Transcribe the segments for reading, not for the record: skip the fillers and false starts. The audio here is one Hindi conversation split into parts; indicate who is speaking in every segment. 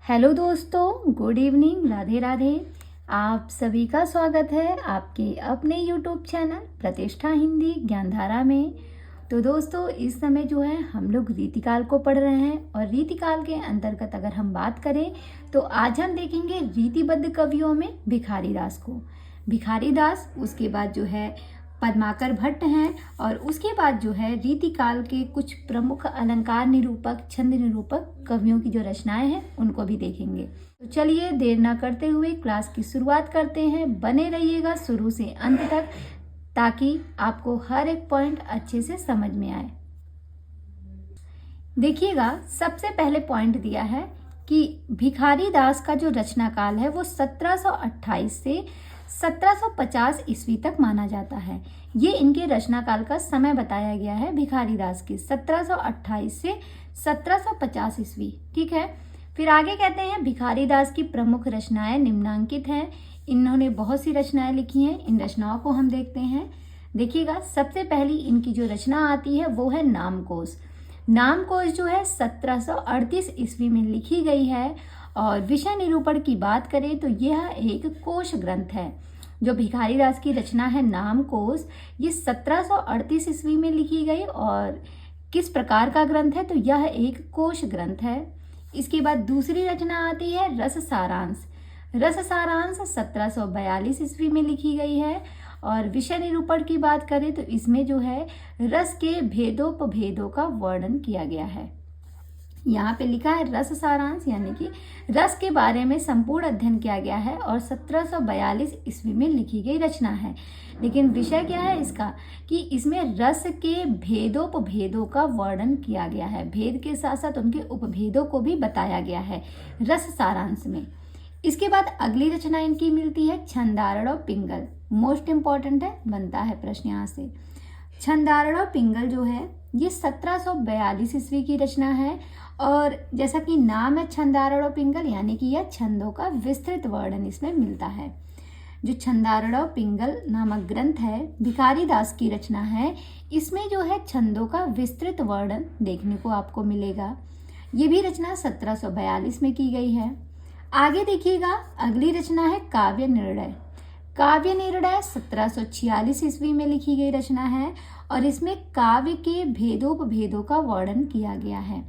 Speaker 1: हेलो दोस्तों, गुड इवनिंग, राधे राधे। आप सभी का स्वागत है आपके अपने यूट्यूब चैनल प्रतिष्ठा हिंदी ज्ञानधारा में। तो दोस्तों, इस समय जो है हम लोग रीतिकाल को पढ़ रहे हैं और रीतिकाल के अंतर्गत अगर हम बात करें तो आज हम देखेंगे रीतिबद्ध कवियों में भिखारी दास को। भिखारी दास, उसके बाद जो है पद्माकर भट्ट हैं और उसके बाद जो है रीतिकाल के कुछ प्रमुख अलंकार निरूपक, छंद निरूपक कवियों की जो रचनाएं हैं उनको भी देखेंगे। तो चलिए देर ना करते हुए क्लास की शुरुआत करते हैं। बने रहिएगा शुरू से अंत तक ताकि आपको हर एक पॉइंट अच्छे से समझ में आए। देखिएगा, सबसे पहले पॉइंट दिया है कि भिखारी दास का जो रचना काल है वो 1728 से 1750 ईस्वी तक माना जाता है। ये इनके रचना काल का समय बताया गया है भिखारी दास के 1728 से 1750 ईस्वी। ठीक है, फिर आगे कहते हैं भिखारी दास की प्रमुख रचनाएं निम्नांकित हैं। इन्होंने बहुत सी रचनाएं लिखी हैं। इन रचनाओं को हम देखते हैं। देखिएगा, सबसे पहली इनकी जो रचना आती है वो है नामकोश। नामकोश जो है 1738 ईस्वी में लिखी गई है और विषय निरूपण की बात करें तो यह एक कोश ग्रंथ है। जो भिखारी दास की रचना है नामकोश, ये 1738 ईस्वी में लिखी गई और किस प्रकार का ग्रंथ है तो यह एक कोश ग्रंथ है। इसके बाद दूसरी रचना आती है रस सारांश। रस सारांश 1742 ईस्वी में लिखी गई है और विषय निरूपण की बात करें तो इसमें जो है रस के भेदोपभेदों का वर्णन किया गया है। यहाँ पे लिखा है रस सारांश, यानी कि रस के बारे में संपूर्ण अध्ययन किया गया है और 1742 ईस्वी में लिखी गई रचना है। लेकिन विषय क्या है इसका कि इसमें रस के भेदोपभेदों का वर्णन किया गया है। भेद के साथ साथ उनके उपभेदों को भी बताया गया है रस सारांश में। इसके बाद अगली रचना इनकी मिलती है छंदारण पिंगल। मोस्ट इंपॉर्टेंट है, बनता है प्रश्न यहाँ से। छंदारण पिंगल जो है ये 1742 ईस्वी की रचना है और जैसा कि नाम है छंदारण पिंगल, यानी कि यह छंदों का विस्तृत वर्णन इसमें मिलता है। जो छंदारण पिंगल नामक ग्रंथ है भिखारी दास की रचना है, इसमें जो है छंदों का विस्तृत वर्णन देखने को आपको मिलेगा। ये भी रचना 1742 में की गई है। आगे देखिएगा, अगली रचना है काव्य निर्णय। काव्य निर्णय 1746 ईस्वी में लिखी गई रचना है और इसमें काव्य के भेदोपभेदों का वर्णन किया गया है।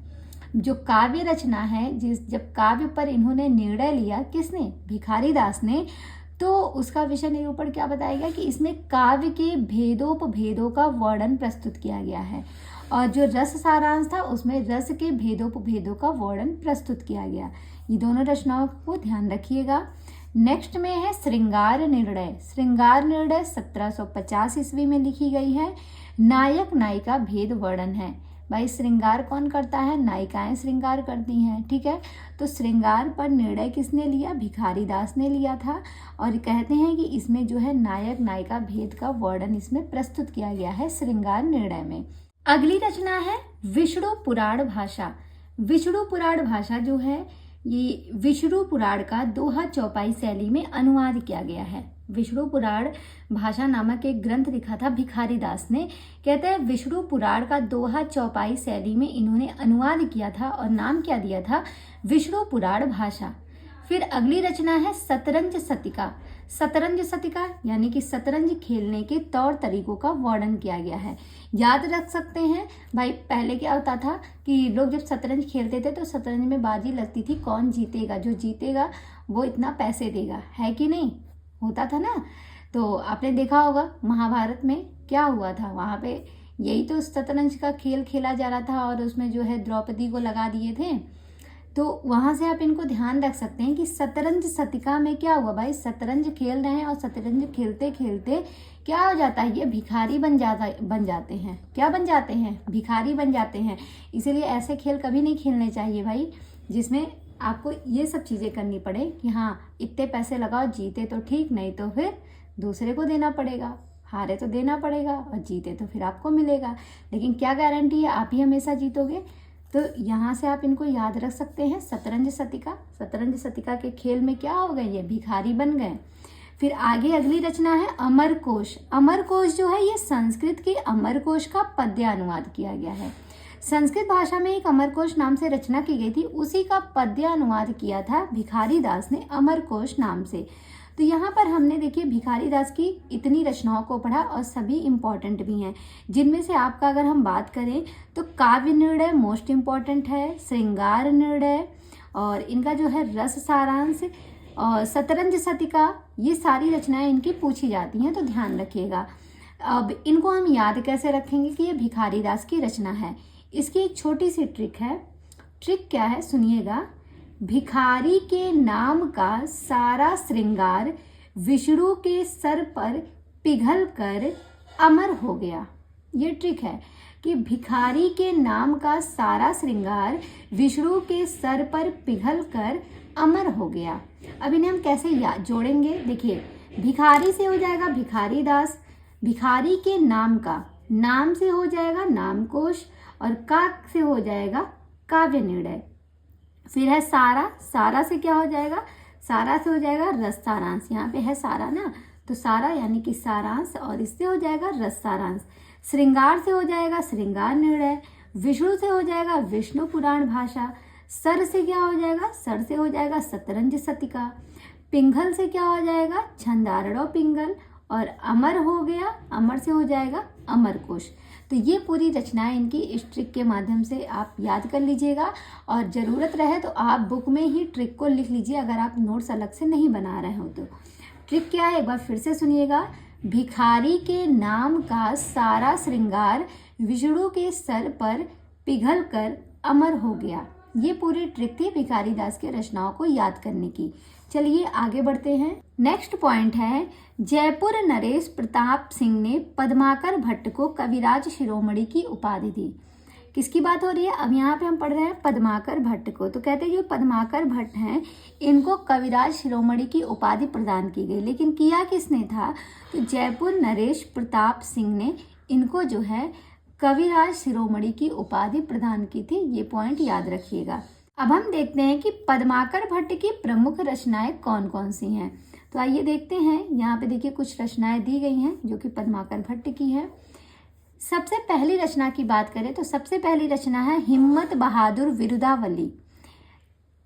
Speaker 1: जो काव्य रचना है, जब काव्य पर इन्होंने निर्णय लिया, किसने? भिखारी दास ने, तो उसका विषय निरूपण क्या बताया गया कि इसमें काव्य के भेदोपभेदों का वर्णन प्रस्तुत किया गया है और जो रस सारांश था उसमें रस के भेदोपभेदों का वर्णन प्रस्तुत किया गया। ये दोनों रचनाओं को ध्यान रखिएगा। नेक्स्ट में है श्रृंगार निर्णय। श्रृंगार निर्णय 1750 ईस्वी में लिखी गई है। नायक नायिका भेद वर्णन है। भाई, श्रृंगार कौन करता है? नायिकाएं श्रृंगार करती हैं। ठीक है, तो श्रृंगार पर निर्णय किसने लिया? भिखारी दास ने लिया था और कहते हैं कि इसमें जो है नायक नायिका भेद का वर्णन इसमें प्रस्तुत किया गया है श्रृंगार निर्णय में। अगली रचना है विष्णु पुराण भाषा। विष्णु पुराण भाषा जो है ये विष्णु पुराण का दोहा चौपाई शैली में अनुवाद किया गया है। विष्णु पुराण भाषा नामक एक ग्रंथ लिखा था भिखारी दास ने। कहते हैं विष्णु पुराण का दोहा चौपाई शैली में इन्होंने अनुवाद किया था और नाम क्या दिया था? विष्णु पुराण भाषा। फिर अगली रचना है शतरंज शतिका। शतरंज शतिका यानी कि शतरंज खेलने के तौर तरीकों का वर्णन किया गया है। याद रख सकते हैं भाई, पहले क्या होता था कि लोग जब शतरंज खेलते थे तो शतरंज में बाजी लगती थी, कौन जीतेगा, जो जीतेगा वो इतना पैसे देगा, है कि नहीं? होता था ना। तो आपने देखा होगा महाभारत में क्या हुआ था, वहाँ पे यही तो शतरंज का खेल खेला जा रहा था और उसमें जो है द्रौपदी को लगा दिए थे। तो वहाँ से आप इनको ध्यान रख सकते हैं कि शतरंज शतिका में क्या हुआ। भाई, शतरंज खेल रहे हैं और शतरंज खेलते खेलते क्या हो जाता है, ये भिखारी बन जाते हैं। क्या बन जाते हैं? भिखारी बन जाते हैं। इसीलिए ऐसे खेल कभी नहीं खेलने चाहिए भाई, जिसमें आपको ये सब चीज़ें करनी पड़े कि हाँ इतने पैसे लगाओ, जीते तो ठीक, नहीं तो फिर दूसरे को देना पड़ेगा। हारे तो देना पड़ेगा और जीते तो फिर आपको मिलेगा, लेकिन क्या गारंटी है आप ही हमेशा जीतोगे? तो यहाँ से आप इनको याद रख सकते हैं शतरंज शतिका। शतरंज शतिका के खेल में क्या हो गए, ये भिखारी बन गए। फिर आगे अगली रचना है अमरकोश। अमरकोश जो है ये संस्कृत के अमरकोश का पद्य अनुवाद किया गया है। संस्कृत भाषा में एक अमरकोश नाम से रचना की गई थी, उसी का पद्य अनुवाद किया था भिखारी दास ने अमरकोश नाम से। तो यहाँ पर हमने देखिए भिखारी दास की इतनी रचनाओं को पढ़ा और सभी इम्पॉर्टेंट भी हैं, जिनमें से आपका अगर हम बात करें तो काव्य निर्णय मोस्ट इम्पॉर्टेंट है, श्रृंगार निर्णय और इनका जो है रस सारांश और शतरंज शतिका, ये सारी रचनाएं इनकी पूछी जाती हैं, तो ध्यान रखिएगा। अब इनको हम याद कैसे रखेंगे कि ये भिखारी दास की रचना है। इसकी एक छोटी सी ट्रिक है। ट्रिक क्या है सुनिएगा। भिखारी के नाम का सारा श्रृंगार विष्णु के सर पर पिघल कर अमर हो गया। ये ट्रिक है कि भिखारी के नाम का सारा श्रृंगार विष्णु के सर पर पिघल कर अमर हो गया। अब इन्हें हम कैसे याद जोड़ेंगे, देखिए भिखारी से हो जाएगा भिखारी दास, भिखारी के नाम का, नाम से हो जाएगा नामकोश और का से हो जाएगा काव्य निर्णय। फिर है सारा, सारा से क्या हो जाएगा, सारा से हो जाएगा रस सारांश, यहाँ पे है सारा ना, तो सारा यानी कि सारांश और इससे हो जाएगा रस सारांश। श्रृंगार से हो जाएगा श्रृंगार निर्णय, विष्णु से हो जाएगा विष्णु पुराण भाषा, सर से क्या हो जाएगा, सर से हो जाएगा शतरंज शतिका, पिंगल से क्या हो जाएगा छंदारणव पिंगल और अमर हो गया, अमर से हो जाएगा अमरकोश। तो ये पूरी रचनाएं इनकी इस ट्रिक के माध्यम से आप याद कर लीजिएगा और ज़रूरत रहे तो आप बुक में ही ट्रिक को लिख लीजिए अगर आप नोट्स अलग से नहीं बना रहे हो तो। ट्रिक क्या है एक बार फिर से सुनिएगा। भिखारी के नाम का सारा श्रृंगार विष्णु के सर पर पिघल कर अमर हो गया। ये पूरी ट्रिक थी भिखारी दास के रचनाओं को याद करने की। चलिए आगे बढ़ते हैं। नेक्स्ट पॉइंट है, जयपुर नरेश प्रताप सिंह ने पद्माकर भट्ट को कविराज शिरोमणि की उपाधि दी। किसकी बात हो रही है, अब यहाँ पे हम पढ़ रहे हैं पद्माकर भट्ट को। तो कहते हैं जो पद्माकर भट्ट हैं इनको कविराज शिरोमणि की उपाधि प्रदान की गई, लेकिन किया किसने था, तो जयपुर नरेश प्रताप सिंह ने इनको जो है कविराज शिरोमणि की उपाधि प्रदान की थी। ये पॉइंट याद रखिएगा। अब हम देखते हैं कि पद्माकर भट्ट की प्रमुख रचनाएं कौन कौन सी हैं। तो आइए देखते हैं, यहाँ पे देखिए कुछ रचनाएं दी गई हैं जो कि पद्माकर भट्ट की है। सबसे पहली रचना की बात करें तो सबसे पहली रचना है हिम्मत बहादुर विरुदावली।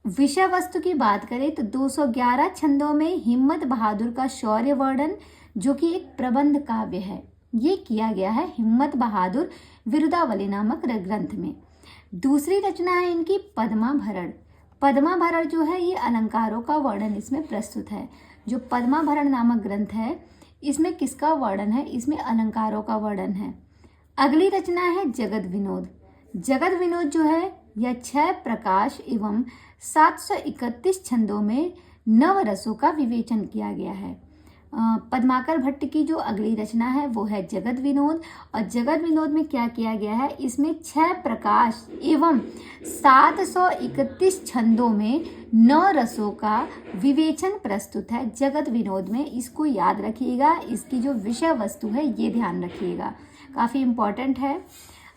Speaker 1: विषय वस्तु की बात करें तो 211 छंदों में हिम्मत बहादुर का शौर्य वर्णन जो कि एक प्रबंध काव्य है, ये किया गया है हिम्मत बहादुर विरुदावली नामक ग्रंथ में। दूसरी रचना है इनकी पद्माभरण। पद्माभरण जो है ये अलंकारों का वर्णन इसमें प्रस्तुत है। जो पद्माभरण नामक ग्रंथ है इसमें किसका वर्णन है, इसमें अलंकारों का वर्णन है। अगली रचना है जगत विनोद। जगत विनोद जो है यह 6 प्रकाश एवं 731 छंदों में नवरसों का विवेचन किया गया है। पद्माकर भट्ट की जो अगली रचना है वो है जगत विनोद, और जगत विनोद में क्या किया गया है, इसमें 6 प्रकाश एवं 731 छंदों में 9 रसों का विवेचन प्रस्तुत है जगत विनोद में। इसको याद रखिएगा, इसकी जो विषय वस्तु है ये ध्यान रखिएगा, काफ़ी इम्पॉर्टेंट है।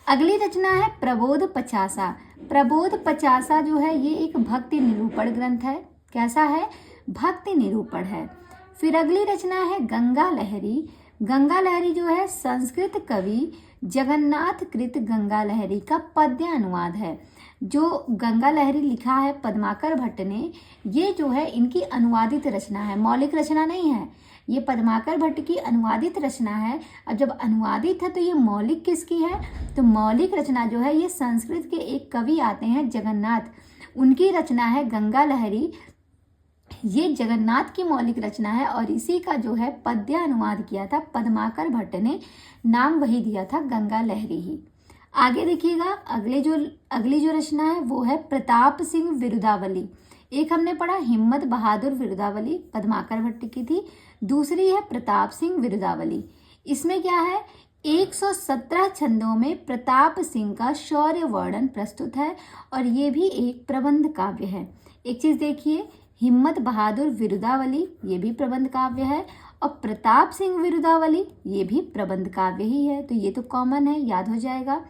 Speaker 1: अगली रचना है प्रबोध पचासा। प्रबोध पचासा जो है ये एक भक्ति निरूपण ग्रंथ है। कैसा है, भक्ति निरूपण है। फिर अगली रचना है गंगा लहरी। गंगा लहरी जो है संस्कृत कवि जगन्नाथ कृत गंगा लहरी का पद्य अनुवाद है। जो गंगा लहरी लिखा है पद्माकर भट्ट ने, ये जो है इनकी अनुवादित रचना है, मौलिक रचना नहीं है। ये पद्माकर भट्ट की अनुवादित रचना है। अब जब अनुवादित है तो ये मौलिक किसकी है, तो मौलिक रचना जो है ये संस्कृत के एक कवि आते हैं जगन्नाथ, उनकी रचना है गंगा लहरी। ये जगन्नाथ की मौलिक रचना है और इसी का जो है पद्य अनुवाद किया था पद्माकर भट्ट ने, नाम वही दिया था गंगा लहरी ही। आगे देखिएगा, अगली जो रचना है वो है प्रताप सिंह विरुदावली। एक हमने पढ़ा हिम्मत बहादुर विरुदावली पद्माकर भट्ट की थी, दूसरी है प्रताप सिंह विरुदावली। इसमें क्या है, 117 छंदों में प्रताप सिंह का शौर्य वर्णन प्रस्तुत है और ये भी एक प्रबंध काव्य है। एक चीज देखिए, हिम्मत बहादुर विरुदावली ये भी प्रबंध काव्य है और प्रताप सिंह विरुदावली ये भी प्रबंध काव्य ही है, तो ये तो कॉमन है, याद हो जाएगा।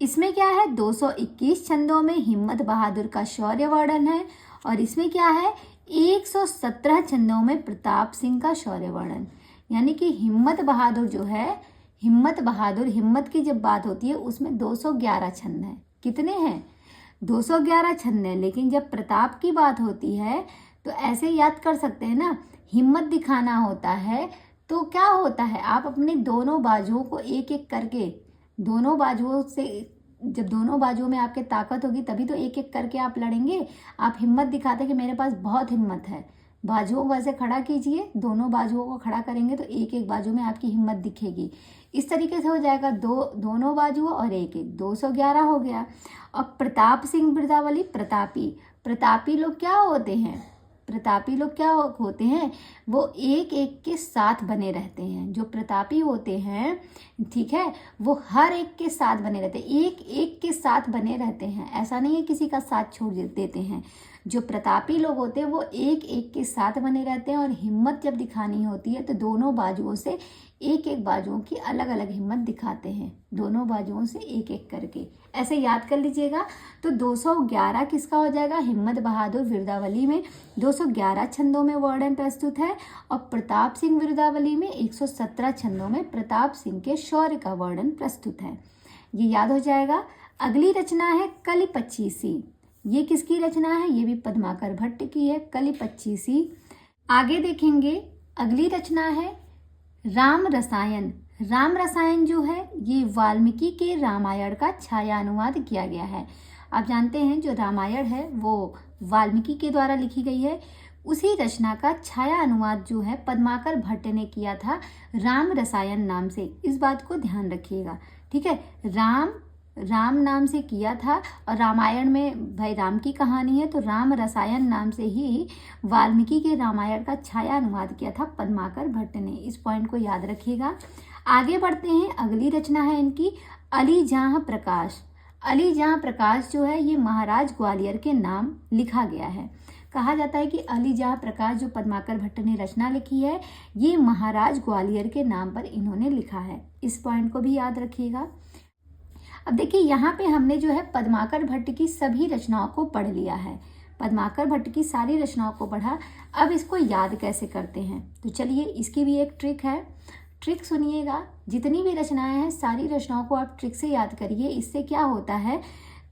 Speaker 1: इसमें क्या है, 221 छंदों में हिम्मत बहादुर का शौर्य वर्णन है और इसमें क्या है, 117 छंदों में प्रताप सिंह का शौर्य वर्णन। यानी कि हिम्मत बहादुर जो है, हिम्मत की जब बात होती है उसमें 211 छंद हैं, कितने हैं? 211 छंद हैं। लेकिन जब प्रताप की बात होती है तो ऐसे याद कर सकते हैं ना, हिम्मत दिखाना होता है तो क्या होता है, आप अपने दोनों बाजुओं को एक एक करके, दोनों बाजुओं से, जब दोनों बाजुओं में आपके ताकत होगी तभी तो एक एक करके आप लड़ेंगे। आप हिम्मत दिखाते कि मेरे पास बहुत हिम्मत है। बाजुओं को ऐसे खड़ा कीजिए, दोनों बाजुओं को खड़ा करेंगे तो एक एक बाजू में आपकी हिम्मत दिखेगी। इस तरीके से हो जाएगा, दोनों बाजुओं और एक एक, 211 हो गया। और प्रताप सिंह बिरदावली, प्रतापी लोग क्या होते हैं? प्रतापी लोग क्या होते हैं? वो एक एक के साथ बने रहते हैं। जो प्रतापी होते हैं, ठीक है, वो हर एक के साथ बने रहते हैं, एक एक के साथ बने रहते हैं। ऐसा नहीं है किसी का साथ छोड़ देते हैं। जो प्रतापी लोग होते हैं वो एक एक के साथ बने रहते हैं। और हिम्मत जब दिखानी होती है तो दोनों बाजुओं से एक एक बाजुओं की अलग अलग हिम्मत दिखाते हैं, दोनों बाजुओं से एक एक करके। ऐसे याद कर लीजिएगा। तो 211 किसका हो जाएगा? हिम्मत बहादुर बिरदावली में 211 छंदों में वर्णन प्रस्तुत है। और प्रताप सिंह बिरदावली में 117 छंदों में प्रताप सिंह के शौर्य का वर्णन प्रस्तुत है। ये याद हो जाएगा। अगली रचना है कलि पच्चीसी। ये किसकी रचना है? ये भी पद्माकर भट्ट की है, कलि पच्चीसी। आगे देखेंगे, अगली रचना है राम रसायन। राम रसायन जो है ये वाल्मीकि के रामायण का छाया अनुवाद किया गया है। आप जानते हैं जो रामायण है वो वाल्मीकि के द्वारा लिखी गई है। उसी रचना का छाया अनुवाद जो है पद्माकर भट्ट ने किया था राम रसायन नाम से। इस बात को ध्यान रखिएगा, ठीक है। राम नाम से किया था और रामायण में भाई राम की कहानी है तो राम रसायन नाम से ही वाल्मीकि के रामायण का छाया अनुवाद किया था पद्माकर भट्ट ने। इस पॉइंट को याद रखिएगा। आगे बढ़ते हैं, अगली रचना है इनकी अली जहाँ प्रकाश। अली जहाँ प्रकाश जो है ये महाराज ग्वालियर के नाम लिखा गया है। कहा जाता है कि अली जहाँ प्रकाश जो पद्माकर भट्ट ने रचना लिखी है ये महाराज ग्वालियर के नाम पर इन्होंने लिखा है। इस पॉइंट को भी याद रखिएगा। अब देखिए यहाँ पे हमने जो है पद्माकर भट्ट की सभी रचनाओं को पढ़ लिया है, पद्माकर भट्ट की सारी रचनाओं को पढ़ा। अब इसको याद कैसे करते हैं? तो चलिए इसकी भी एक ट्रिक है। ट्रिक सुनिएगा। जितनी भी रचनाएं हैं सारी रचनाओं को आप ट्रिक से याद करिए। इससे क्या होता है,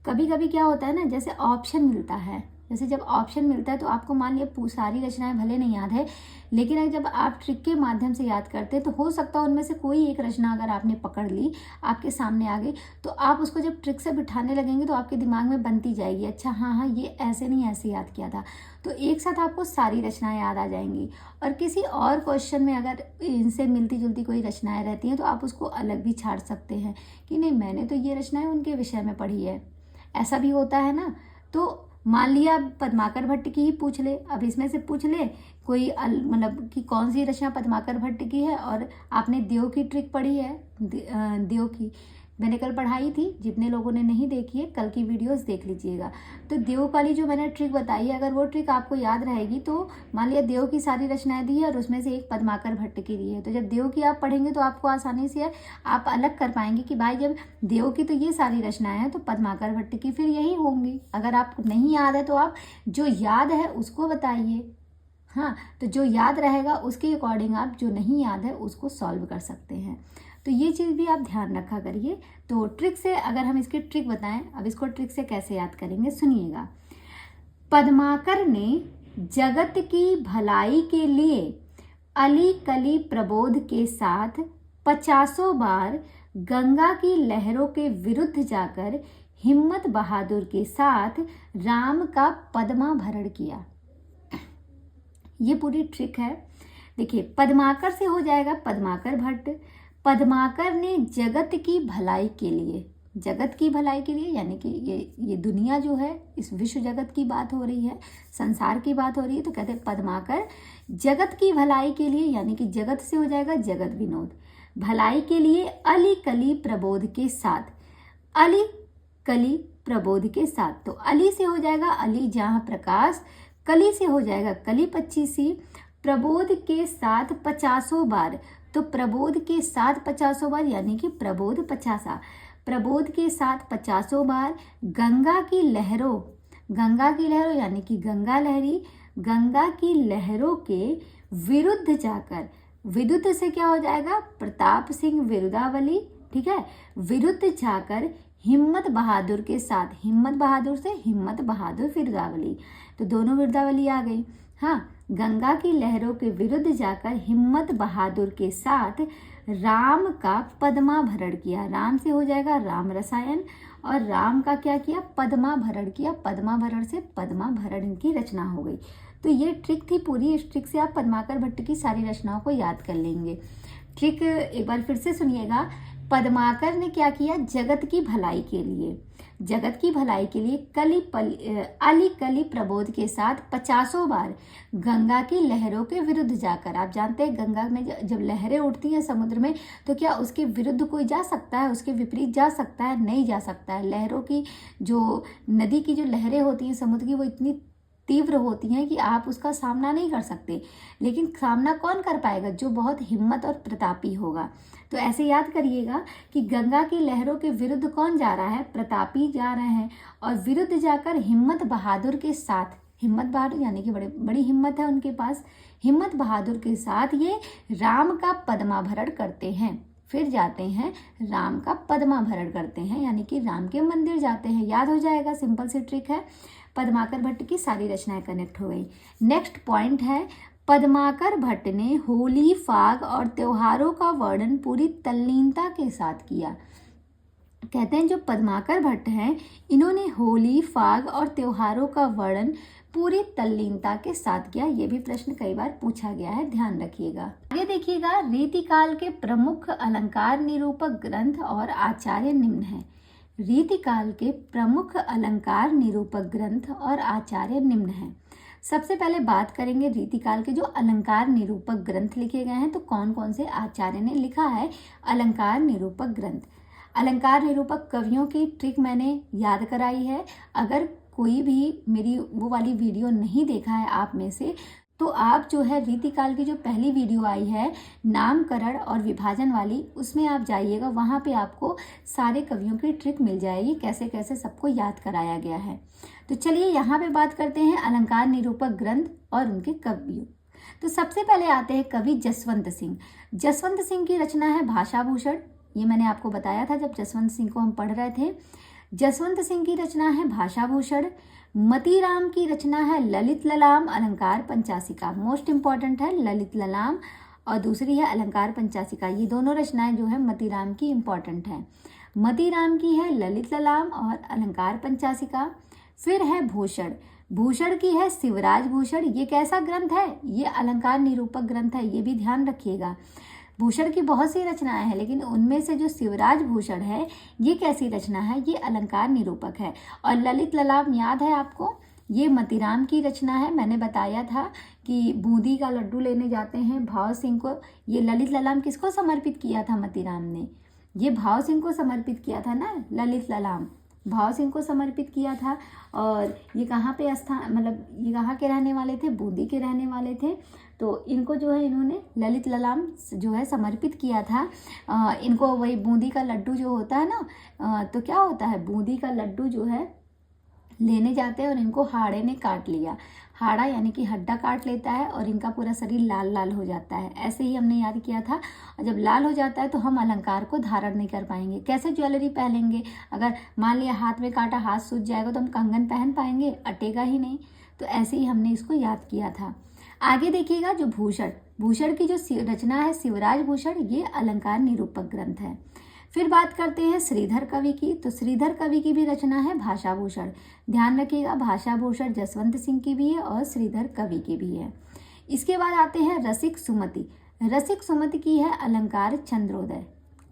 Speaker 1: कभी कभी क्या होता है ना, जैसे ऑप्शन मिलता है, जैसे जब ऑप्शन मिलता है तो आपको मान लिया सारी रचनाएं भले नहीं याद है, लेकिन जब आप ट्रिक के माध्यम से याद करते हैं तो हो सकता है उनमें से कोई एक रचना अगर आपने पकड़ ली, आपके सामने आ गई, तो आप उसको जब ट्रिक से बिठाने लगेंगे तो आपके दिमाग में बनती जाएगी, अच्छा हाँ ये ऐसे नहीं ऐसे याद किया था। तो एक साथ आपको सारी रचनाएं याद आ जाएंगी। और किसी और क्वेश्चन में अगर इनसे मिलती जुलती कोई रचनाएं रहती हैं तो आप उसको अलग भी छाड़ सकते हैं कि नहीं मैंने तो ये रचनाएं उनके विषय में पढ़ी है, ऐसा भी होता है ना। तो मान लिया पद्माकर भट्ट की ही पूछ ले, अब इसमें से पूछ ले कोई मतलब कि कौन सी रचना पद्माकर भट्ट की है। और आपने देव की ट्रिक पढ़ी है, देव की मैंने कल पढ़ाई थी, जितने लोगों ने नहीं देखी है कल की वीडियोस देख लीजिएगा। तो देव वाली जो मैंने ट्रिक बताई है अगर वो ट्रिक आपको याद रहेगी तो मान लिया देव की सारी रचनाएं दी है और उसमें से एक पद्माकर भट्ट की दी है, तो जब देव की आप पढ़ेंगे तो आपको आसानी से आप अलग कर पाएंगे कि भाई जब देव की तो ये सारी रचनाएं हैं तो पद्माकर भट्ट की फिर यही होंगी। अगर आपको नहीं याद है तो आप जो याद है उसको बताइए, हाँ, तो जो याद रहेगा उसके अकॉर्डिंग आप जो नहीं याद है उसको सॉल्व कर सकते हैं। तो ये चीज़ भी आप ध्यान रखा करिए। तो ट्रिक से अगर हम इसकी ट्रिक बताएं, अब इसको ट्रिक से कैसे याद करेंगे सुनिएगा। पद्माकर ने जगत की भलाई के लिए अली कली प्रबोध के साथ 50 बार गंगा की लहरों के विरुद्ध जाकर हिम्मत बहादुर के साथ राम का पद्माभरण किया। ये पूरी ट्रिक है। देखिए पद्माकर से हो जाएगा पद्माकर भट्ट। पद्माकर ने जगत की भलाई के लिए, जगत की भलाई के लिए यानी कि ये दुनिया जो है इस विश्व जगत की बात हो रही है, संसार की बात हो रही है, तो कहते हैं पद्माकर जगत की भलाई के लिए, यानी कि जगत से हो जाएगा जगत विनोद, भलाई के लिए अली कली प्रबोध के साथ, अली कली प्रबोध के साथ। तो अली से हो जाएगा अली जहाँ प्रकाश, कली से हो जाएगा कली 25, प्रबोध के साथ 50 बार, तो प्रबोध के साथ 50 बार यानी कि प्रबोध 50, प्रबोध के साथ 50 बार गंगा की लहरों, गंगा की लहरों यानी कि गंगा लहरी, गंगा की लहरों के विरुद्ध जाकर, विरुद्ध से क्या हो जाएगा प्रताप सिंह बिरदावली, ठीक है, विरुद्ध जाकर हिम्मत बहादुर के साथ, हिम्मत बहादुर से हिम्मत बहादुर विरदावली, तो दोनों विरदावली आ गई। हाँ, गंगा की लहरों के विरुद्ध जाकर हिम्मत बहादुर के साथ राम का पद्माभरण किया। राम से हो जाएगा राम रसायन, और राम का क्या किया, पद्माभरण किया। पद्माभरण से पद्माभरण की रचना हो गई। तो ये ट्रिक थी पूरी। इस ट्रिक से आप पद्माकर भट्ट की सारी रचनाओं को याद कर लेंगे। ट्रिक एक बार फिर से सुनिएगा। पद्माकर ने क्या किया, जगत की भलाई के लिए, जगत की भलाई के लिए अली कली प्रबोध के साथ 50 बार गंगा की लहरों के विरुद्ध जाकर, आप जानते हैं गंगा में जब लहरें उठती हैं समुद्र में, तो क्या उसके विरुद्ध कोई जा सकता है, उसके विपरीत जा सकता है? नहीं जा सकता है। लहरों की जो, नदी की जो लहरें होती हैं समुद्र की, वो इतनी तीव्र होती हैं कि आप उसका सामना नहीं कर सकते। लेकिन सामना कौन कर पाएगा, जो बहुत हिम्मत और प्रतापी होगा। तो ऐसे याद करिएगा कि गंगा की लहरों के विरुद्ध कौन जा रहा है, प्रतापी जा रहे हैं, और विरुद्ध जाकर हिम्मत बहादुर के साथ, हिम्मत बहादुर यानी कि बड़ी हिम्मत है उनके पास, हिम्मत बहादुर के साथ ये राम का पद्माभरण करते हैं। फिर जाते हैं राम का पद्माभरण करते हैं, यानी कि राम के मंदिर जाते हैं। याद हो जाएगा, सिंपल सी ट्रिक है। पद्माकर भट्ट की सारी रचनाएं कनेक्ट हो गई। नेक्स्ट पॉइंट है, पद्माकर भट्ट ने होली, फाग और त्योहारों का वर्णन पूरी तल्लीनता के साथ किया। कहते हैं जो पद्माकर भट्ट हैं, इन्होंने होली, फाग और त्योहारों का वर्णन पूरी तल्लीनता के साथ किया। ये भी प्रश्न कई बार पूछा गया है, ध्यान रखिएगा। आगे देखिएगा, रीतिकाल के प्रमुख अलंकार निरूपक ग्रंथ और आचार्य निम्न हैं। रीतिकाल के प्रमुख अलंकार निरूपक ग्रंथ और आचार्य निम्न हैं। सबसे पहले बात करेंगे रीतिकाल के जो अलंकार निरूपक ग्रंथ लिखे गए हैं, तो कौन कौन से आचार्य ने लिखा है अलंकार निरूपक ग्रंथ। अलंकार निरूपक कवियों की ट्रिक मैंने याद कराई है। अगर कोई भी मेरी वो वाली वीडियो नहीं देखा है आप में से, तो आप जो है रीतिकाल की जो पहली वीडियो आई है नामकरण और विभाजन वाली, उसमें आप जाइएगा, वहाँ पे आपको सारे कवियों की ट्रिक मिल जाएगी, कैसे कैसे सबको याद कराया गया है। तो चलिए यहाँ पे बात करते हैं अलंकार निरूपक ग्रंथ और उनके कवियों। तो सबसे पहले आते हैं कवि जसवंत सिंह। जसवंत सिंह की रचना है भाषाभूषण। ये मैंने आपको बताया था जब जसवंत सिंह को हम पढ़ रहे थे। जसवंत सिंह की रचना है भाषाभूषण। मतीराम की रचना है ललित ललाम अलंकार पंचासिका। मोस्ट इंपॉर्टेंट है ललित ललाम, और दूसरी है अलंकार पंचासिका। ये दोनों रचनाएं जो है मतीराम की इंपॉर्टेंट है। मतीराम की है ललित ललाम और अलंकार पंचासिका। फिर है भूषण। भूषण की है शिवराज भूषण। ये कैसा ग्रंथ है, ये अलंकार निरूपक ग्रंथ है, ये भी ध्यान रखिएगा। भूषण की बहुत सी रचनाएं हैं, लेकिन उनमें से जो शिवराज भूषण है, ये कैसी रचना है, ये अलंकार निरूपक है। और ललित ललाम याद है आपको, ये मतीराम की रचना है। मैंने बताया था कि बूंदी का लड्डू लेने जाते हैं भाव सिंह को। ये ललित ललाम किसको समर्पित किया था मतीराम ने, ये भाव सिंह को समर्पित किया था ना, ललित ललाम भाव सिंह को समर्पित किया था। और ये कहाँ पे स्थान, मतलब ये कहाँ के रहने वाले थे, बूंदी के रहने वाले थे। तो इनको जो है इन्होंने ललित ललाम जो है समर्पित किया था। इनको वही बूंदी का लड्डू जो होता है ना, तो क्या होता है, बूंदी का लड्डू जो है लेने जाते हैं और इनको हाड़े ने काट लिया। हाड़ा यानी कि हड्डा काट लेता है और इनका पूरा शरीर लाल लाल हो जाता है। ऐसे ही हमने याद किया था। और जब लाल हो जाता है तो हम अलंकार को धारण नहीं कर पाएंगे। कैसे ज्वेलरी पहनेंगे, अगर मान लिया हाथ में काटा, हाथ सूज जाएगा तो हम कंगन पहन पाएंगे, अटेगा ही नहीं। तो ऐसे ही हमने इसको याद किया था। आगे देखिएगा जो भूषण की जो रचना है शिवराज भूषण, ये अलंकार निरूपक ग्रंथ है। फिर बात करते हैं श्रीधर कवि की। तो श्रीधर कवि की भी रचना है भाषाभूषण। ध्यान रखिएगा, भाषाभूषण जसवंत सिंह की भी है और श्रीधर कवि की भी है। इसके बाद आते हैं रसिक सुमति। रसिक सुमति की है अलंकार चंद्रोदय।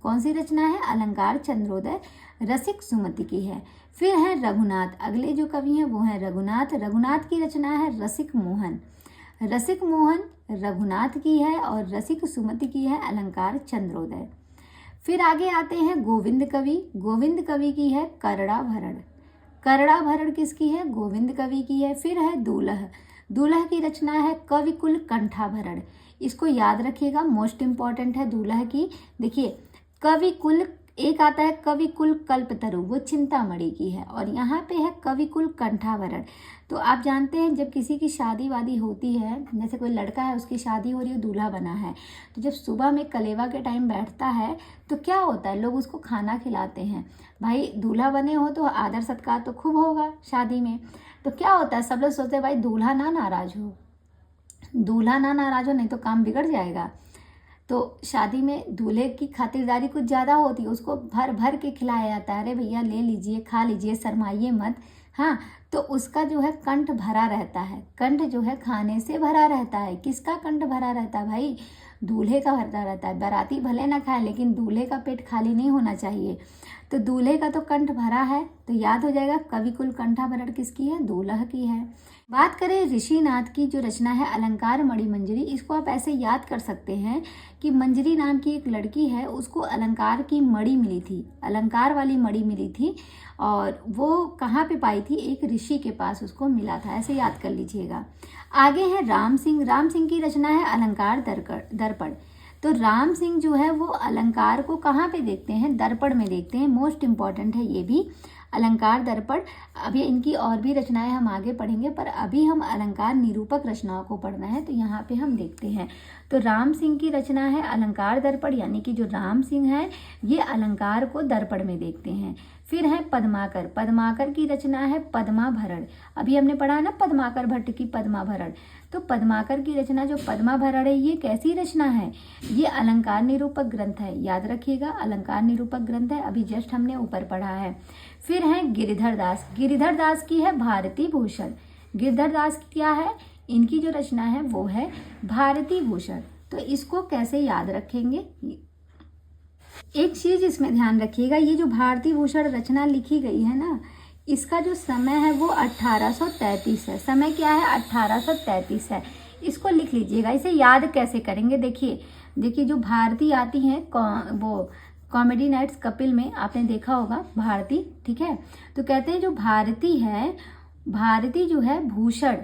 Speaker 1: कौन सी रचना है, अलंकार चंद्रोदय रसिक सुमति की है। फिर है रघुनाथ, अगले जो कवि हैं वो हैं रघुनाथ। रघुनाथ की रचना है रसिक मोहन। रसिक मोहन रघुनाथ की है और रसिक सुमति की है अलंकार चंद्रोदय। फिर आगे आते हैं गोविंद कवि। गोविंद कवि की है करड़ाभरण। करड़ाभरण किसकी है, गोविंद कवि की है। फिर है दूल्ह। दूल्ह की रचना है कविकुल कंठाभरण। इसको याद रखिएगा, मोस्ट इंपॉर्टेंट है दूल्ह की। देखिए कविकुल एक आता है कविकुल कल्पतरु, वो चिंतामणि की है, और यहाँ पे है कविकुल कंठाभरण। तो आप जानते हैं जब किसी की शादी वादी होती है, जैसे कोई लड़का है उसकी शादी हो रही है, दूल्हा बना है, तो जब सुबह में कलेवा के टाइम बैठता है तो क्या होता है, लोग उसको खाना खिलाते हैं। भाई दूल्हा बने हो तो आदर सत्कार तो खूब होगा शादी में। तो क्या होता है, सब लोग सोचते हैं भाई दूल्हा ना नाराज हो, दूल्हा ना नाराज हो, नहीं तो काम बिगड़ जाएगा। तो शादी में दूल्हे की खातिरदारी कुछ ज़्यादा होती है, उसको भर भर के खिलाया जाता है, अरे भैया ले लीजिए, खा लीजिए, शरमाइए मत। हाँ, तो उसका जो है कंठ भरा रहता है, कंठ जो है खाने से भरा रहता है। किसका कंठ भरा रहता है भाई, दूल्हे का भरा रहता है। बाराती भले ना खाए लेकिन दूल्हे का पेट खाली नहीं होना चाहिए। तो दूल्हे का तो कंठ भरा है, तो याद हो जाएगा कविकुल कंठाभरण किसकी है, दूल्हा की है। बात करें ऋषिनाथ की जो रचना है अलंकार मणि मंजरी, इसको आप ऐसे याद कर सकते हैं कि मंजरी नाम की एक लड़की है, उसको अलंकार की मणि मिली थी, अलंकार वाली मणि मिली थी, और वो कहाँ पे पाई थी, एक ऋषि के पास उसको मिला था, ऐसे याद कर लीजिएगा। आगे है राम सिंह, राम सिंह की रचना है अलंकार दर्पण। तो राम सिंह जो है वो अलंकार को कहाँ पे देखते हैं, दर्पण में देखते हैं, मोस्ट इम्पॉर्टेंट है ये भी, अलंकार दर्पण। अभी इनकी और भी रचनाएं हम आगे पढ़ेंगे, पर अभी हम अलंकार निरूपक रचनाओं को पढ़ना है, तो यहाँ पे हम देखते हैं। तो राम सिंह की रचना है अलंकार दर्पण, यानी कि जो राम सिंह है ये अलंकार को दर्पण में देखते हैं। फिर है पद्माकर, पद्माकर की रचना है पद्माभरण। अभी हमने पढ़ा है ना पद्माकर भट्ट की पद्माभरण, तो पद्माकर की रचना जो पद्माभरण है ये कैसी रचना है, ये अलंकार निरूपक ग्रंथ है, याद रखिएगा अलंकार निरूपक ग्रंथ है, अभी जस्ट हमने ऊपर पढ़ा है। फिर है गिरिधर दास, गिरिधर दास की है भारती भूषण। गिरिधर दास की क्या है, इनकी जो रचना है वो है भारती भूषण। तो इसको कैसे याद रखेंगे, एक चीज इसमें ध्यान रखिएगा, ये जो भारती भूषण रचना लिखी गई है ना, इसका जो समय है वो 1833 है। समय क्या है, 1833 है। इसको लिख लीजिएगा। इसे याद कैसे करेंगे, देखिए देखिए जो भारती आती हैं वो कॉमेडी नाइट्स कपिल में आपने देखा होगा भारती, ठीक है। तो कहते हैं जो भारती है, भारती जो है भूषण,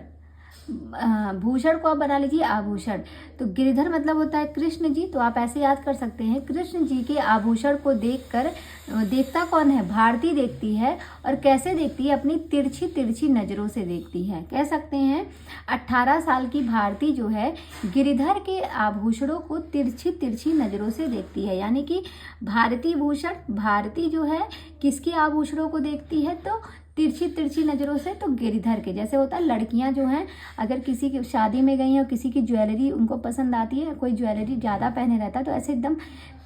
Speaker 1: भूषण को आप बना लीजिए आभूषण। तो गिरिधर मतलब होता है कृष्ण जी, तो आप ऐसे याद कर सकते हैं कृष्ण जी के आभूषण को देखकर, देखता कौन है, भारती देखती है, और कैसे देखती है, अपनी तिरछी तिरछी नज़रों से देखती है। कह सकते हैं 18 साल की भारती जो है गिरिधर के आभूषणों को तिरछी तिरछी नज़रों से देखती है, यानी कि भारती भूषण, भारती जो है किसके आभूषणों को देखती है, तो तिरछी तिरछी नज़रों से। तो गिरिधर के जैसे होता है, लड़कियां जो हैं अगर किसी की शादी में गई हैं और किसी की ज्वेलरी उनको पसंद आती है, कोई ज्वेलरी ज़्यादा पहने रहता है, तो ऐसे एकदम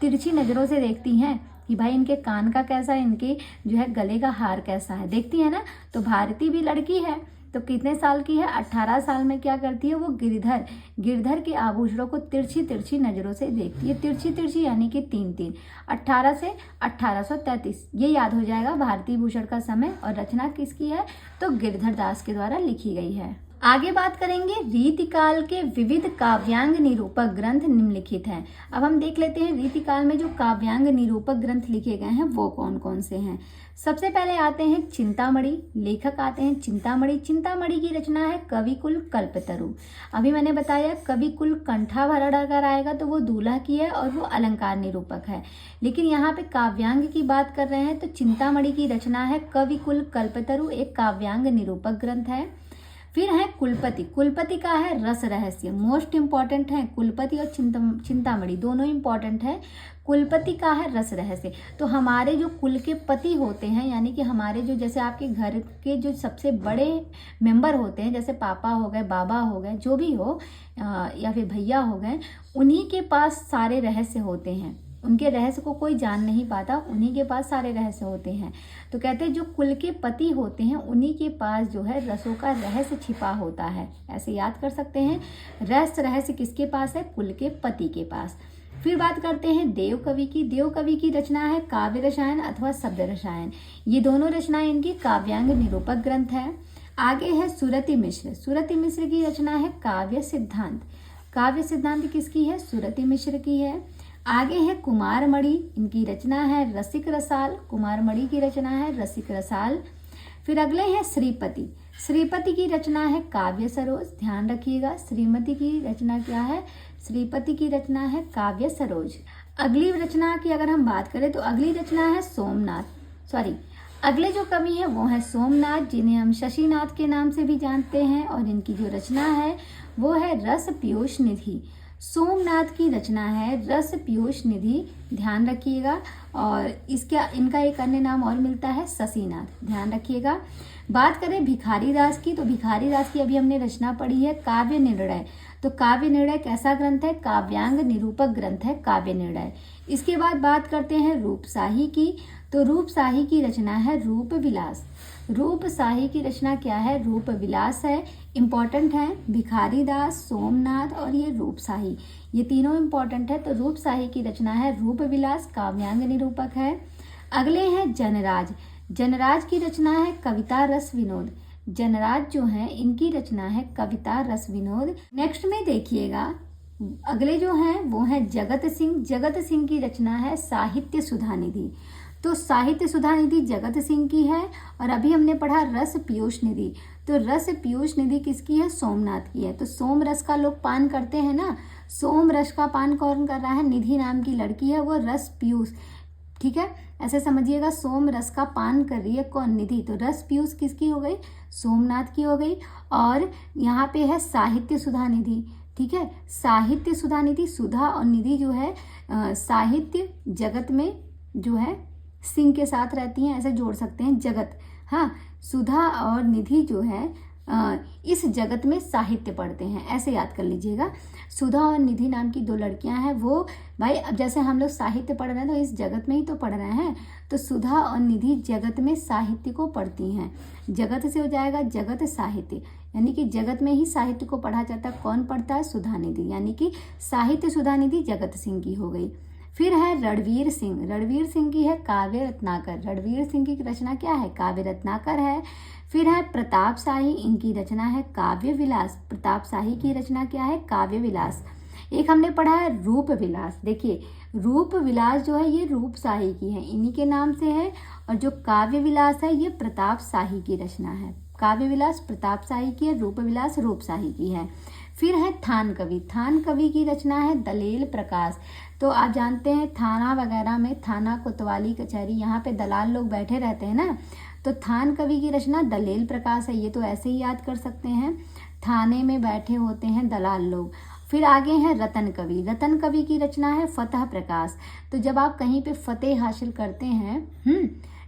Speaker 1: तिरछी नज़रों से देखती हैं कि भाई इनके कान का कैसा है, इनके जो है गले का हार कैसा है, देखती है ना। तो भारती भी लड़की है, तो कितने साल की है, 18 साल में क्या करती है वो गिरधर के आभूषणों को तिरछी तिरछी नज़रों से देखती है। तिरछी तिरछी यानी कि 3-3, 18 से 1833, ये याद हो जाएगा भारती भूषण का समय। और रचना किसकी है, तो गिरधर दास के द्वारा लिखी गई है। आगे बात करेंगे रीतिकाल के विविध काव्यांग निरूपक ग्रंथ निम्नलिखित हैं। अब हम देख लेते हैं रीतिकाल में जो काव्यांग निरूपक ग्रंथ लिखे गए हैं वो कौन कौन से हैं। सबसे पहले आते हैं चिंतामणि, लेखक आते हैं चिंतामणि। चिंतामणि की रचना है कविकुल कल्पतरु। अभी मैंने बताया कविकुल कंठाभरण अगर आएगा तो वो दूल्हा की है और वो अलंकार निरूपक है, लेकिन यहाँ पे काव्यांग की बात कर रहे हैं तो चिंतामणि की रचना है कविकुल कल्पतरु, एक काव्यांग निरूपक ग्रंथ है। फिर है कुलपति, कुलपति का है रस रहस्य, मोस्ट इंपॉर्टेंट है, कुलपति और चिंतामणि दोनों इंपॉर्टेंट है। कुलपति का है रस रहस्य, तो हमारे जो कुल के पति होते हैं, यानी कि हमारे जो जैसे आपके घर के जो सबसे बड़े मेंबर होते हैं, जैसे पापा हो गए, बाबा हो गए, जो भी हो, या फिर भैया हो गए, उन्हीं के पास सारे रहस्य होते हैं। उनके रहस्य को कोई जान नहीं पाता, उन्हीं के पास सारे रहस्य होते हैं। तो कहते हैं जो कुल के पति होते हैं उन्हीं के पास जो है रसों का रहस्य छिपा होता है, ऐसे याद कर सकते हैं। रहस्य किसके पास है, कुल के पति के पास। फिर बात करते हैं देव कवि की। देव कवि की रचना है काव्य रसायन अथवा शब्द रसायन, ये दोनों रचनाएं इनकी काव्यांग निरूपक ग्रंथ है। आगे है सुरति मिश्र। सुरति मिश्र की रचना है काव्य सिद्धांत। काव्य सिद्धांत किसकी है, सुरति मिश्र की है। आगे है कुमारमणि, इनकी रचना है रसिक रसाल। कुमारमणि की रचना है रसिक रसाल। फिर अगले हैं श्रीपति। श्रीपति की रचना है काव्य सरोज, ध्यान रखिएगा। श्रीमती की रचना क्या है, श्रीपति की रचना है काव्य सरोज। अगली रचना की अगर हम बात करें तो अगली रचना है अगले जो कवि हैं वो हैं सोमनाथ, जिन्हें हम शशिनाथ के नाम से भी जानते हैं, और इनकी जो रचना है वो है रस पीयूष निधि। सोमनाथ की रचना है रस पीयूष निधि, ध्यान रखिएगा। और इनका एक अन्य नाम और मिलता है शशिनाथ, ध्यान रखिएगा। बात करें भिखारी दास की, तो भिखारी दास की अभी हमने रचना पढ़ी है काव्य निर्णय। तो काव्य निर्णय कैसा ग्रंथ है? काव्यांग निरूपक ग्रंथ है काव्य निर्णय। इसके बाद बात करते हैं रूपशाही की, तो रूपशाही की रचना है रूप विलास। रूपशाही की रचना क्या है? रूप विलास है। इंपॉर्टेंट है, भिखारी दास, सोमनाथ और ये रूपशाही, ये तीनों इंपॉर्टेंट है। तो रूपशाही की रचना है रूप विलास, काव्यांग निरूपक है। अगले हैं जनराज। जनराज की रचना है कविता रस विनोद। जनराज जो है इनकी रचना है कविता रस विनोद। नेक्स्ट में देखिएगा, अगले जो हैं वो हैं जगत सिंह। जगत सिंह की रचना है साहित्य सुधा निधि। तो साहित्य सुधा निधि जगत सिंह की है। और अभी हमने पढ़ा रस पीयूष निधि, तो रस पीयूष निधि किसकी है? सोमनाथ की है। तो सोम रस का लोग पान करते हैं ना, सोम रस का पान कौन कर रहा है? निधि नाम की लड़की है, वो रस पीयूष, ठीक है, ऐसे समझिएगा। सोम रस का पान कर रही है कौन? निधि। तो रस पीयूष किसकी हो गई? सोमनाथ की हो गई। और यहाँ पे है साहित्य सुधा निधि, ठीक है, साहित्य सुधा निधि। सुधा और निधि जो है साहित्य जगत में जो है सिंह के साथ रहती हैं, ऐसे जोड़ सकते हैं जगत। हाँ, सुधा और निधि जो है इस जगत में साहित्य पढ़ते हैं, ऐसे याद कर लीजिएगा। सुधा और निधि नाम की दो लड़कियां हैं, वो भाई अब जैसे हम लोग साहित्य पढ़ रहे हैं तो इस जगत में ही तो पढ़ रहे हैं। तो सुधा और निधि जगत में साहित्य को पढ़ती हैं। जगत से हो जाएगा जगत साहित्य, यानी कि जगत में ही साहित्य को पढ़ा जाता है। कौन पढ़ता है? सुधा निधि, यानी कि साहित्य सुधा निधि जगत सिंह की हो गई। फिर है रणवीर सिंह। रणवीर सिंह की है काव्य रत्नाकर। रणवीर सिंह की रचना क्या है? काव्य रत्नाकर है। फिर है प्रताप शाही, इनकी रचना है काव्य विलास। प्रताप शाही की रचना क्या है? काव्य विलास। एक हमने पढ़ा है रूप विलास। देखिए रूप विलास जो है ये रूप शाही की है, इन्हीं के नाम से है। और जो काव्य विलास है ये प्रताप शाही की रचना है। काव्य विलास प्रताप शाही की है, रूप विलास रूप शाही की है। फिर है थान कवि। थान कवि की रचना है दलेल प्रकाश। तो आप जानते हैं थाना वगैरह में, थाना कोतवाली कचहरी, यहाँ पे दलाल लोग बैठे रहते हैं ना, तो थान कवि की रचना दलेल प्रकाश है। ये तो ऐसे ही याद कर सकते हैं, थाने में बैठे होते हैं दलाल लोग। फिर आगे हैं रतन कवि। रतन कवि की रचना है फतह प्रकाश। तो जब आप कहीं पे फतेह हासिल करते हैं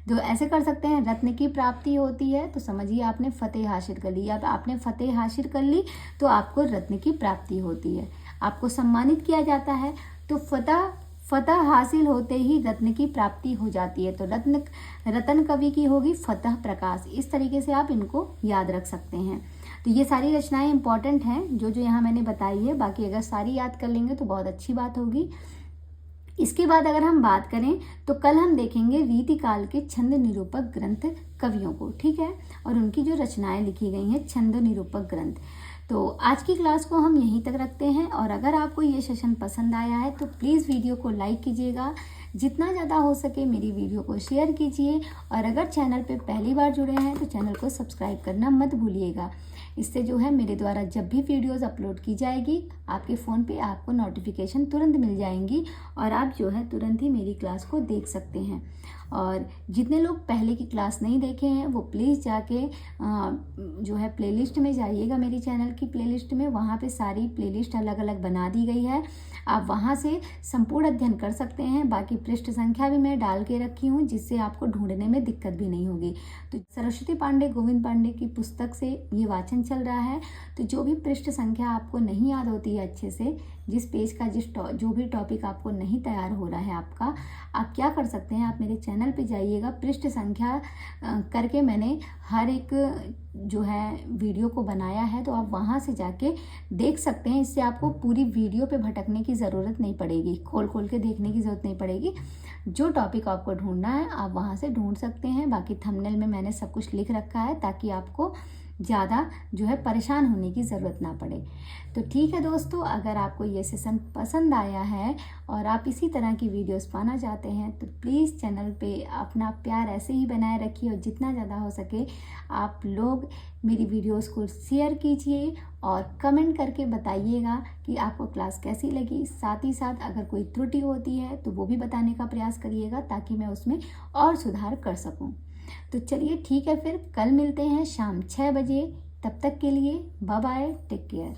Speaker 1: तो ऐसे कर सकते हैं, रत्न की प्राप्ति होती है, तो समझिए आपने फतेह हासिल कर ली। अब आपने फतेह हासिल कर ली तो आपको रत्न की प्राप्ति होती है, आपको सम्मानित किया जाता है। तो फतह हासिल होते ही रत्न की प्राप्ति हो जाती है। तो रतन कवि की होगी फतह प्रकाश। इस तरीके से आप इनको याद रख सकते हैं। तो ये सारी रचनाएं इंपॉर्टेंट हैं जो यहाँ मैंने बताई है। बाकी अगर सारी याद कर लेंगे तो बहुत अच्छी बात होगी। इसके बाद अगर हम बात करें तो कल हम देखेंगे रीतिकाल के छंद निरूपक ग्रंथ कवियों को, ठीक है, और उनकी जो रचनाएं लिखी गई हैं छंद निरूपक ग्रंथ। तो आज की क्लास को हम यहीं तक रखते हैं। और अगर आपको ये सेशन पसंद आया है तो प्लीज़ वीडियो को लाइक कीजिएगा, जितना ज़्यादा हो सके मेरी वीडियो को शेयर कीजिए। और अगर चैनल पे पहली बार जुड़े हैं तो चैनल को सब्सक्राइब करना मत भूलिएगा। इससे जो है मेरे द्वारा जब भी वीडियोस अपलोड की जाएगी आपके फ़ोन पे आपको नोटिफिकेशन तुरंत मिल जाएंगी और आप जो है तुरंत ही मेरी क्लास को देख सकते हैं। और जितने लोग पहले की क्लास नहीं देखे हैं वो प्लीज़ जाके जो है प्लेलिस्ट में जाइएगा, मेरी चैनल की प्लेलिस्ट में, वहाँ पे सारी प्लेलिस्ट अलग अलग बना दी गई है, आप वहाँ से संपूर्ण अध्ययन कर सकते हैं। बाकी पृष्ठ संख्या भी मैं डाल के रखी हूँ जिससे आपको ढूंढने में दिक्कत भी नहीं होगी। तो सरस्वती पांडे गोविंद पांडे की पुस्तक से ये वाचन चल रहा है। तो जो भी पृष्ठ संख्या आपको नहीं याद होती है अच्छे से, जिस पेज का जो भी टॉपिक आपको नहीं तैयार हो रहा है आपका, आप क्या कर सकते हैं, आप मेरे चैनल पे जाइएगा, पृष्ठ संख्या करके मैंने हर एक जो है वीडियो को बनाया है, तो आप वहाँ से जाके देख सकते हैं। इससे आपको पूरी वीडियो पे भटकने की ज़रूरत नहीं पड़ेगी, खोल खोल के देखने की ज़रूरत नहीं पड़ेगी। जो टॉपिक आपको ढूंढना है आप वहाँ से ढूंढ सकते हैं। बाकी थंबनेल में मैंने सब कुछ लिख रखा है ताकि आपको ज़्यादा जो है परेशान होने की ज़रूरत ना पड़े। तो ठीक है दोस्तों, अगर आपको ये सेशन पसंद आया है और आप इसी तरह की वीडियोस पाना चाहते हैं तो प्लीज़ चैनल पे अपना प्यार ऐसे ही बनाए रखिए और जितना ज़्यादा हो सके आप लोग मेरी वीडियोस को शेयर कीजिए और कमेंट करके बताइएगा कि आपको क्लास कैसी लगी। साथ ही साथ अगर कोई त्रुटि होती है तो वो भी बताने का प्रयास करिएगा ताकि मैं उसमें और सुधार कर सकूं। तो चलिए ठीक है, फिर कल मिलते हैं शाम 6 बजे। तब तक के लिए बाय बाय, टेक केयर।